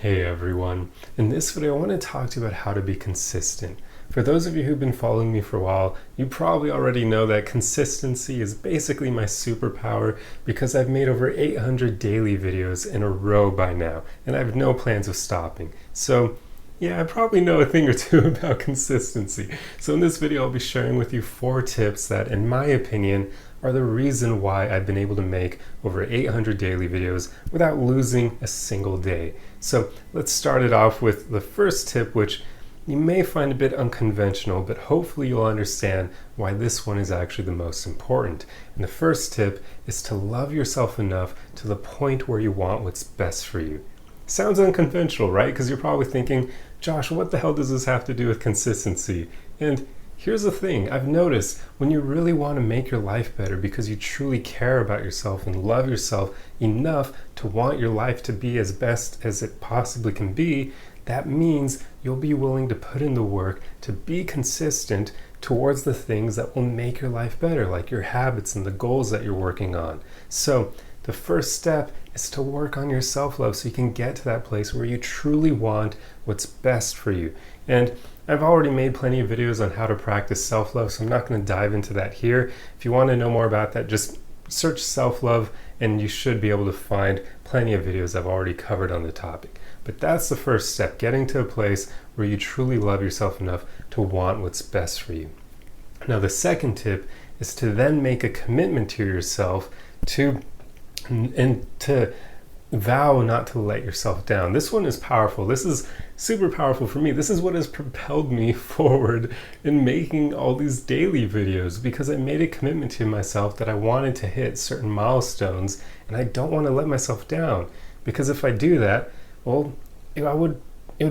Hey everyone, in this video I want to talk to you about how to be consistent. For those of you who've been following me for a while, you probably already know that consistency is basically my superpower because I've made over 800 daily videos in a row by now, and I have no plans of stopping. So yeah, I probably know a thing or two about consistency. So in this video I'll be sharing with you 4 tips that, in my opinion, are the reason why I've been able to make over 800 daily videos without losing a single day. So let's start it off with the first tip, which you may find a bit unconventional, but hopefully you'll understand why this one is actually the most important. And the first tip is to love yourself enough to the point where you want what's best for you. Sounds unconventional, right? Because you're probably thinking, Josh, what the hell does this have to do with consistency? And here's the thing, I've noticed when you really want to make your life better because you truly care about yourself and love yourself enough to want your life to be as best as it possibly can be, that means you'll be willing to put in the work to be consistent towards the things that will make your life better, like your habits and the goals that you're working on. So the first step is to work on your self-love so you can get to that place where you truly want what's best for you. And I've already made plenty of videos on how to practice self-love, so I'm not going to dive into that here. If you want to know more about that, just search self-love and you should be able to find plenty of videos I've already covered on the topic. But that's the first step, getting to a place where you truly love yourself enough to want what's best for you. Now the second tip is to then make a commitment to yourself to vow not to let yourself down. This one is powerful. This is super powerful for me. This is what has propelled me forward in making all these daily videos, because I made a commitment to myself that I wanted to hit certain milestones and I don't want to let myself down. Because if I do that, well, it would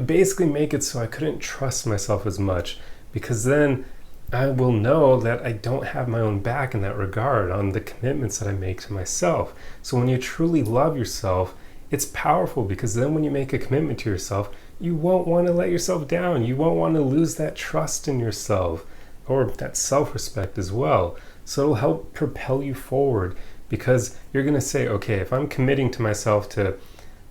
basically make it so I couldn't trust myself as much, because then I will know that I don't have my own back in that regard on the commitments that I make to myself. So when you truly love yourself, it's powerful, because then when you make a commitment to yourself, you won't want to let yourself down. You won't want to lose that trust in yourself or that self-respect as well. So it'll help propel you forward, because you're going to say, okay, if I'm committing to myself to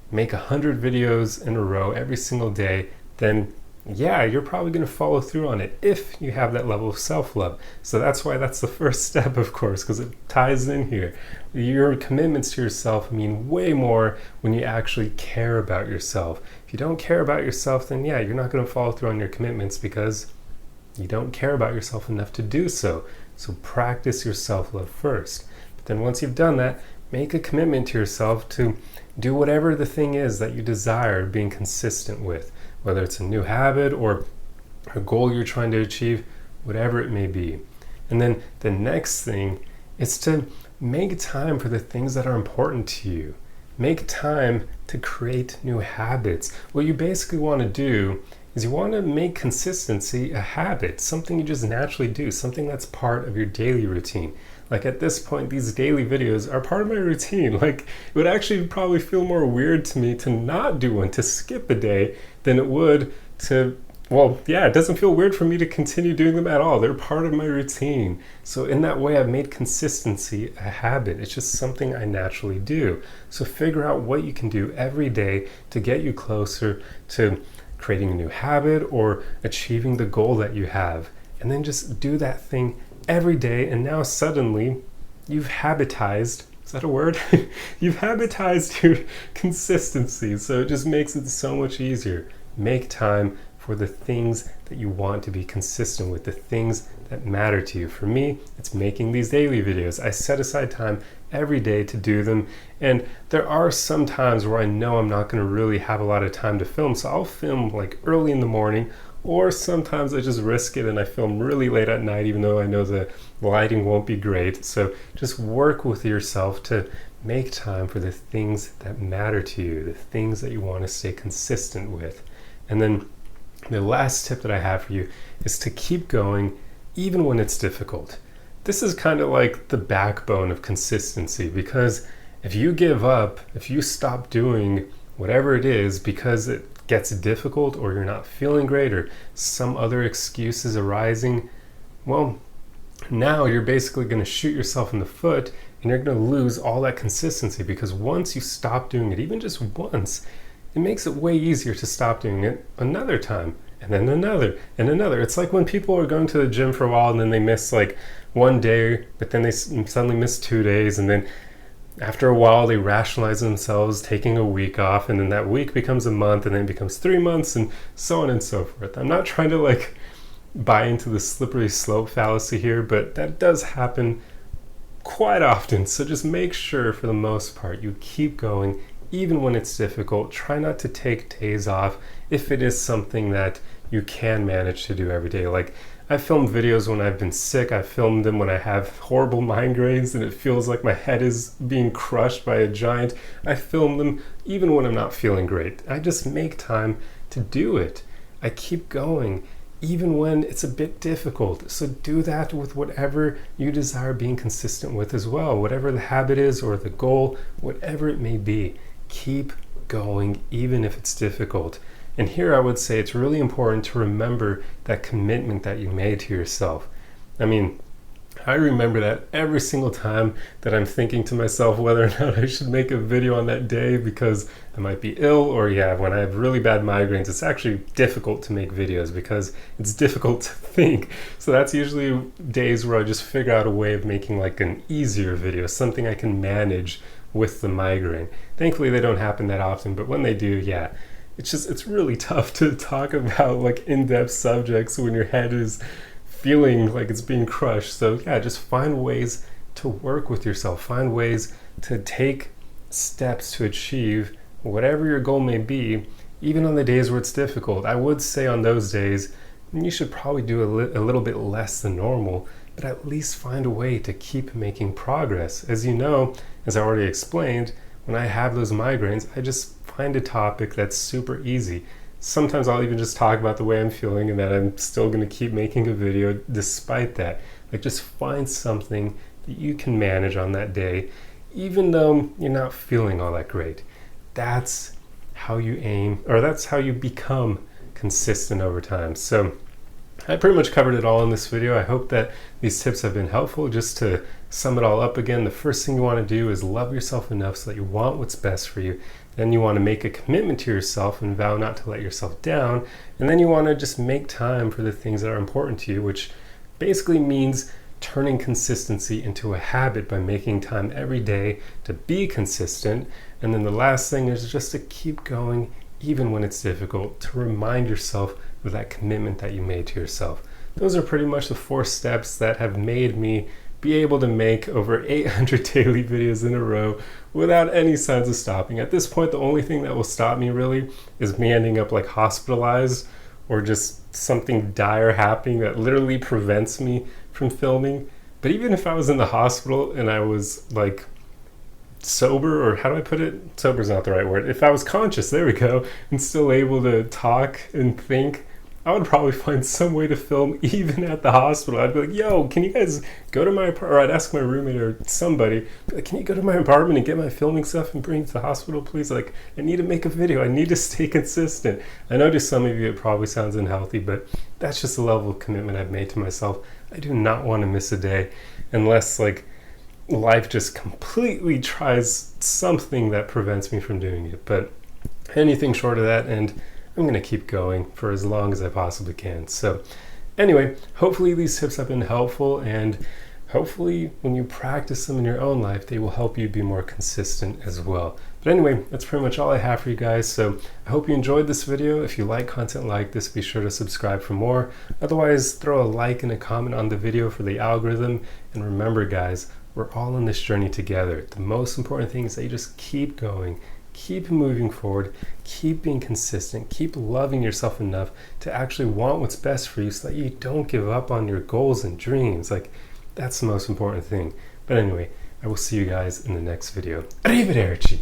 make 100 videos in a row every single day, then yeah, you're probably going to follow through on it if you have that level of self-love. So that's why that's the first step, of course, because it ties in here. Your commitments to yourself mean way more when you actually care about yourself. If you don't care about yourself, then yeah, you're not going to follow through on your commitments because you don't care about yourself enough to do so. So practice your self-love first. But then once you've done that, make a commitment to yourself to do whatever the thing is that you desire being consistent with. Whether it's a new habit or a goal you're trying to achieve, whatever it may be. And then the next thing is to make time for the things that are important to you. Make time to create new habits. What you basically want to do is you want to make consistency a habit, something you just naturally do, something that's part of your daily routine. Like at this point, these daily videos are part of my routine. Like it would actually probably feel more weird to me to not do one, to skip a day, than it would to, well, yeah, it doesn't feel weird for me to continue doing them at all. They're part of my routine. So in that way, I've made consistency a habit. It's just something I naturally do. So figure out what you can do every day to get you closer to creating a new habit or achieving the goal that you have. And then just do that thing every day, and now suddenly you've habitized, is that a word? You've habitized your consistency, so it just makes it so much easier. Make time for the things that you want to be consistent with, the things that matter to you. For me, it's making these daily videos. I set aside time every day to do them, and there are some times where I know I'm not going to really have a lot of time to film, so I'll film like early in the morning, or sometimes I just risk it and I film really late at night, even though I know the lighting won't be great. So just work with yourself to make time for the things that matter to you, the things that you want to stay consistent with. And then the last tip that I have for you is to keep going even when it's difficult. This is kind of like the backbone of consistency, because if you give up, if you stop doing whatever it is because it gets difficult or you're not feeling great or some other excuse is arising, well, now you're basically going to shoot yourself in the foot and you're going to lose all that consistency, because once you stop doing it, even just once, it makes it way easier to stop doing it another time, and then another, and another. It's like when people are going to the gym for a while and then they miss like one day, but then they suddenly miss 2 days, and then after a while they rationalize themselves taking a week off, and then that week becomes a month, and then it becomes 3 months, and so on and so forth. I'm not trying to like buy into the slippery slope fallacy here, but that does happen quite often. So just make sure, for the most part, you keep going even when it's difficult. Try not to take days off if it is something that you can manage to do every day. Like, I filmed videos when I've been sick. I filmed them when I have horrible migraines and it feels like my head is being crushed by a giant. I film them even when I'm not feeling great. I just make time to do it. I keep going even when it's a bit difficult. So do that with whatever you desire being consistent with as well. Whatever the habit is or the goal, whatever it may be, keep going even if it's difficult. And here I would say it's really important to remember that commitment that you made to yourself. I mean, I remember that every single time that I'm thinking to myself whether or not I should make a video on that day because I might be ill, or when I have really bad migraines, it's actually difficult to make videos because it's difficult to think. So that's usually days where I just figure out a way of making like an easier video, something I can manage with the migraine. Thankfully they don't happen that often, but when they do, it's really tough to talk about like in-depth subjects when your head is feeling like it's being crushed. So just find ways to work with yourself, find ways to take steps to achieve whatever your goal may be, even on the days where it's difficult. I would say on those days you should probably do a little bit less than normal, but at least find a way to keep making progress. As you know, as I already explained, when I have those migraines, I just find a topic that's super easy. Sometimes I'll even just talk about the way I'm feeling and that I'm still going to keep making a video despite that. Like, just find something that you can manage on that day, even though you're not feeling all that great. That's how you aim, or that's how you become consistent over time. So I pretty much covered it all in this video. I hope that these tips have been helpful. Just to sum it all up again, the first thing you want to do is love yourself enough so that you want what's best for you. Then you want to make a commitment to yourself and vow not to let yourself down. And then you want to just make time for the things that are important to you, which basically means turning consistency into a habit by making time every day to be consistent. And then the last thing is just to keep going even when it's difficult, to remind yourself of that commitment that you made to yourself. Those are pretty much the 4 steps that have made me be able to make over 800 daily videos in a row without any signs of stopping. At this point, the only thing that will stop me really is me ending up like hospitalized, or just something dire happening that literally prevents me from filming. But even if I was in the hospital and I was like sober, or how do I put it? Sober is not the right word. If I was conscious, there we go, and still able to talk and think, I would probably find some way to film even at the hospital. I'd be like, yo, can you guys go to my apartment? Or I'd ask my roommate or somebody, like, can you go to my apartment and get my filming stuff and bring it to the hospital, please? Like, I need to make a video. I need to stay consistent. I know to some of you it probably sounds unhealthy, but that's just the level of commitment I've made to myself. I do not want to miss a day unless like life just completely tries something that prevents me from doing it. But anything short of that, and I'm going to keep going for as long as I possibly can. So anyway, hopefully these tips have been helpful, and hopefully when you practice them in your own life, they will help you be more consistent as well. But anyway, that's pretty much all I have for you guys. So I hope you enjoyed this video. If you like content like this, be sure to subscribe for more. Otherwise, throw a like and a comment on the video for the algorithm. And remember, guys, we're all on this journey together. The most important thing is that you just keep going. Keep moving forward, keep being consistent, keep loving yourself enough to actually want what's best for you so that you don't give up on your goals and dreams. Like, that's the most important thing. But anyway, I will see you guys in the next video. Arrivederci!